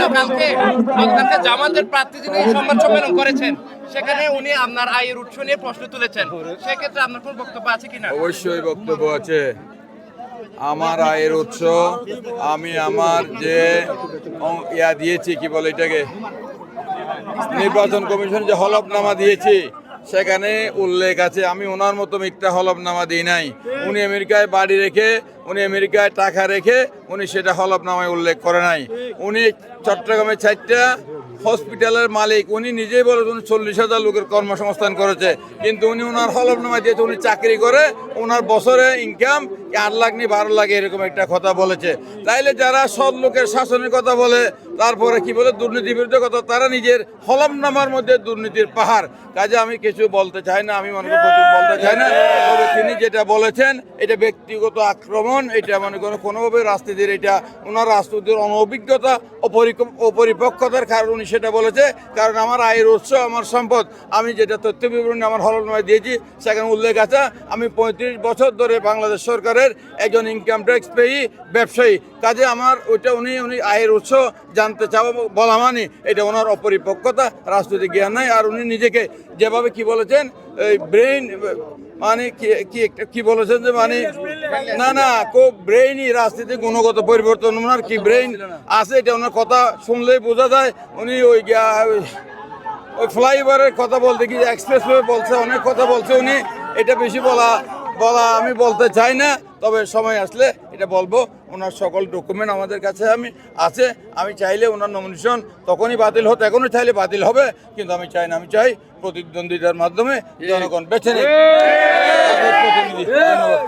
গতকালকে জামাতের প্রার্থী যিনি সংবাদ সম্মেলন করেছেন, সেখানে উনি আপনার আয়ের উৎস নিয়ে প্রশ্ন তুলেছেন। সেক্ষেত্রে আপনার কোন বক্তব্য আছে কিনা? অবশ্যই বক্তব্য আছে। আমার আয়ের উৎস, আমি আমার যে দিয়েছি, কি বলে এটাকে, নির্বাচন কমিশন যে হলফনামা দিয়েছি, সেখানে উল্লেখ আছে। আমি ওনার মতো মিথ্যা হলফনামা দিই নাই। উনি আমেরিকায় বাড়ি রেখে, উনি আমেরিকায় টাকা রেখে উনি সেটা হলফনামায় উল্লেখ করে নাই। উনি চট্টগ্রামে 4টা হসপিটালের মালিক, উনি নিজেই বলে উনি 40,000 লোকের কর্মসংস্থান করেছে, কিন্তু উনি ওনার হলফনামা দিয়েছে উনি চাকরি করে, ওনার বছরে ইনকাম 8 লাখ নি 12 লাখ এরকম একটা কথা বলেছে। তাইলে যারা সৎ লোকের শাসনের কথা বলে, তারপরে কি বলে দুর্নীতি বিরুদ্ধে কথা, তারা নিজের হলফনামার মধ্যে দুর্নীতির পাহাড়। কাজে আমি কিছু বলতে চাই না, আমি মনে করি বলতে চাই না। তবে তিনি যেটা বলেছেন এটা ব্যক্তিগত আক্রমণ, এটা মনে করেন কোনোভাবে রাজনীতির, এটা ওনার রাজনীতির অনভিজ্ঞতা অপরিপক্কতার কারণ উনি সেটা বলেছে। কারণ আমার আয়ের উৎস, আমার সম্পদ, আমি যেটা তথ্য বিবরণী আমার হলফনামায় দিয়েছি সেখানে উল্লেখ আছে। আমি 35 বছর ধরে বাংলাদেশ সরকারের একজন ইনকাম ট্যাক্স পেয়ী ব্যবসায়ী। কাজে আমার ওইটা উনি আয়ের উৎস জানতে চাওয়া বলা মানে এটা ওনার অপরিপক্কতা, রাজনৈতিক জ্ঞান নাই। আর উনি নিজেকে যেভাবে কি বলেছেন, এই ব্রেইন মানে কি বলেছেন যে মানে না খুব ব্রেইনই রাজনীতির গুণগত পরিবর্তন, ওনার কি ব্রেইন আছে এটা ওনার কথা শুনলেই বোঝা যায়। উনি ওই ফ্লাইওভারের কথা বলতে কি এক্সপ্রেসওয়ে বলছে, অনেক কথা বলছে উনি। এটা বেশি বলা আমি বলতে চাই না, তবে সময় আসলে এটা বলবো। ওনার সকল ডকুমেন্ট আমাদের কাছে আছে। আমি চাইলে ওনার নমিনেশন তখনই বাতিল হতো, এখনই চাইলে বাতিল হবে, কিন্তু আমি চাই না। আমি চাই প্রতিদ্বন্দ্বিতার মাধ্যমে জনগণ বেছে নেয় প্রতিনিধি। ধন্যবাদ।